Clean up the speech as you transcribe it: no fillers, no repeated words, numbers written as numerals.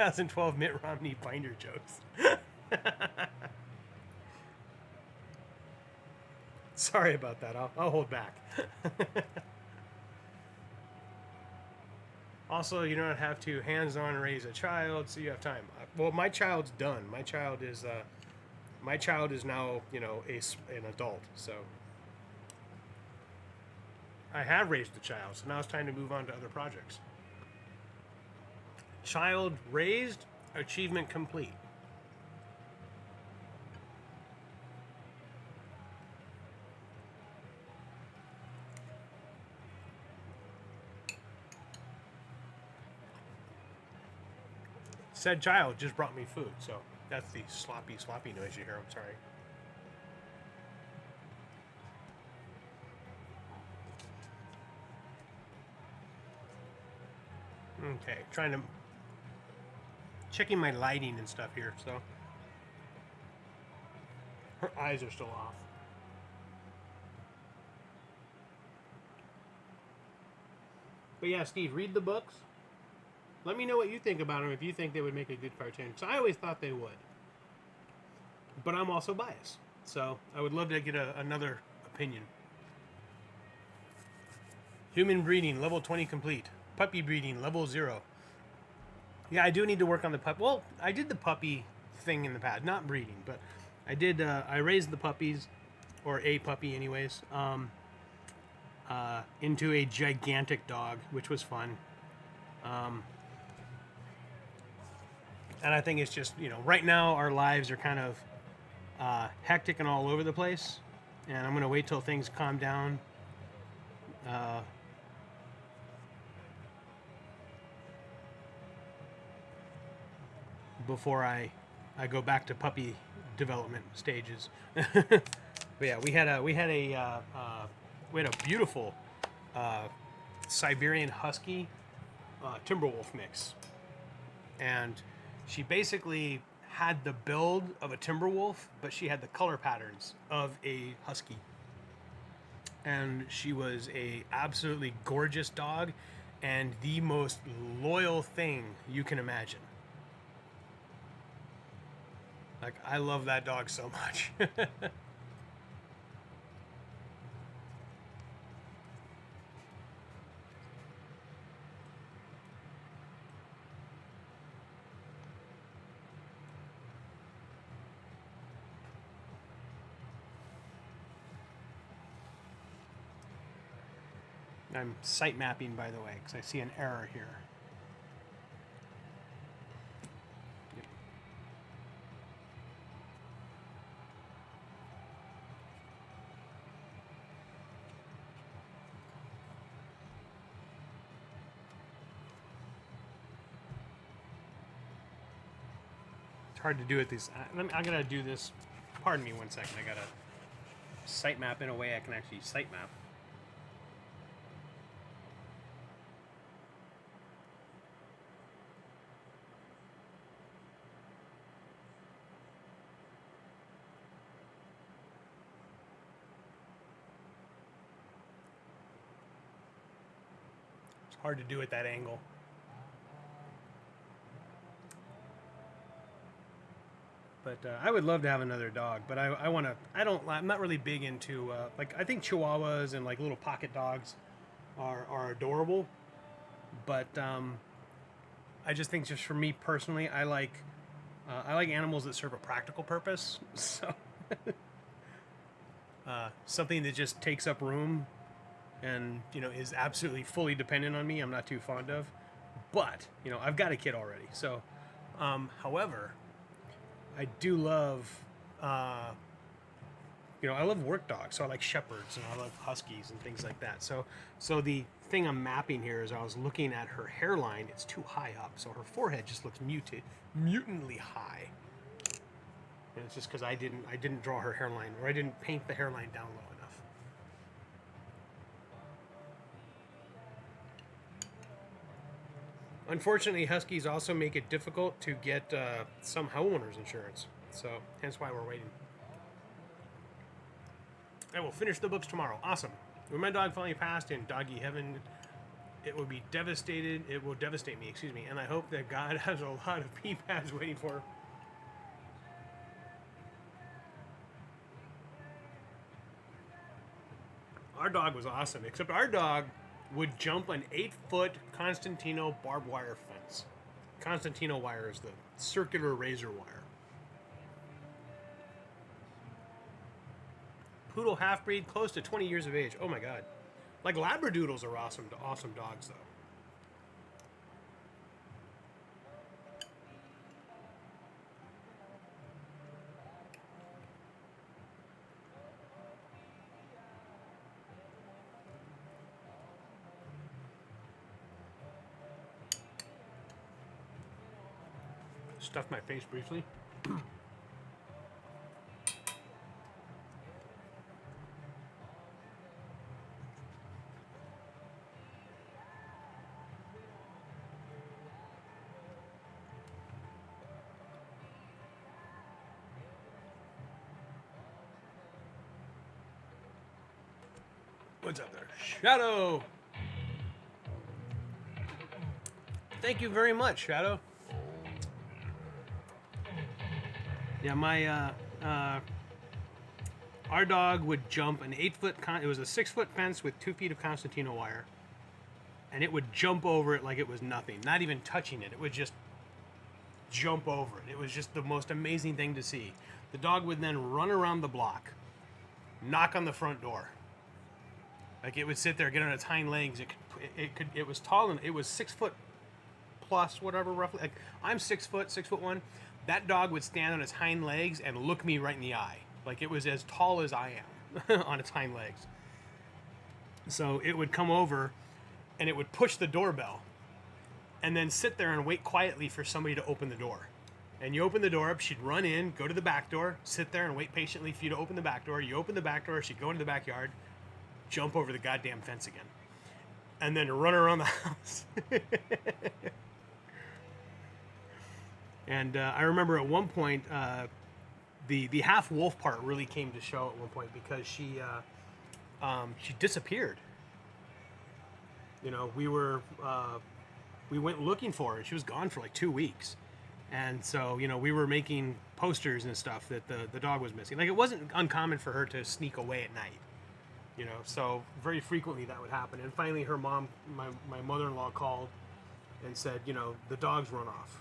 2012 Mitt Romney binder jokes. Sorry about that. I'll hold back. Also, you don't have to hands-on raise a child, so you have time. Well, my child's done. My child is now, an adult. So I have raised the child. So now it's time to move on to other projects. Child raised, achievement complete. Said child just brought me food, so that's the sloppy noise you hear. I'm sorry. Okay, checking my lighting and stuff here, so her eyes are still off. But yeah, Steve, read the books. Let me know what you think about them, if you think they would make a good cartoon. So I always thought they would. But I'm also biased. So I would love to get another opinion. Human breeding, level 20 complete. Puppy breeding, level 0. Yeah, I do need to work on the pup. Well, I did the puppy thing in the past. Not breeding, but I did. I raised the puppies, or a puppy anyways, into a gigantic dog, which was fun. And I think it's just, right now our lives are kind of hectic and all over the place. And I'm going to wait till things calm down. Before I go back to puppy development stages. But yeah, we had a beautiful Siberian Husky Timberwolf mix. And she basically had the build of a Timberwolf, but she had the color patterns of a Husky. And she was a absolutely gorgeous dog and the most loyal thing you can imagine. Like, I love that dog so much. I'm site mapping, by the way, because I see an error here. Yep. It's hard to do it. I gotta do this. Pardon me 1 second. I gotta site map in a way I can actually site map. Hard to do at that angle. But I would love to have another dog. But I'm not really big into, I think Chihuahuas and like little pocket dogs are adorable. But I just think, just for me personally, I like animals that serve a practical purpose. So something that just takes up room and is absolutely fully dependent on me, I'm not too fond of. But I've got a kid already, so however, I do love I love work dogs. So I like shepherds and I love huskies and things like that. So the thing I'm mapping here is, I was looking at her hairline. It's too high up, so her forehead just looks mutantly high. And it's just because I didn't draw her hairline, or I didn't paint the hairline down low enough. Unfortunately, huskies also make it difficult to get some homeowners insurance. So hence why we're waiting. I will finish the books tomorrow. Awesome. When my dog finally passed in doggy heaven, it would be devastated. It will devastate me, excuse me. And I hope that God has a lot of pee pads waiting for her. Our dog was awesome, except our dog would jump an 8-foot Constantino barbed wire fence. Constantino wire is the circular razor wire. Poodle half-breed, close to 20 years of age. Oh my God. Like Labradoodles are awesome dogs though. Stuff my face briefly. What's up there? Shadow! Thank you very much, Shadow. Yeah, our dog would jump an 8-foot, it was a 6-foot fence with 2 feet of Constantino wire. And it would jump over it like it was nothing, not even touching it. It would just jump over it. It was just the most amazing thing to see. The dog would then run around the block, knock on the front door. Like it would sit there, get on its hind legs. It was tall and it was 6 foot plus, whatever, roughly. Like I'm 6 foot, 6'1". That dog would stand on its hind legs and look me right in the eye. Like it was as tall as I am on its hind legs. So it would come over and it would push the doorbell and then sit there and wait quietly for somebody to open the door. And you open the door up, she'd run in, go to the back door, sit there and wait patiently for you to open the back door. You open the back door, she'd go into the backyard, jump over the goddamn fence again, and then run around the house. And I remember at one point, the half wolf part really came to show at one point because she disappeared. You know, we went looking for her. She was gone for like 2 weeks, and so you know we were making posters and stuff that the dog was missing. Like it wasn't uncommon for her to sneak away at night. You know, so very frequently that would happen. And finally, her mom, my mother-in-law, called and said, you know, the dog's run off.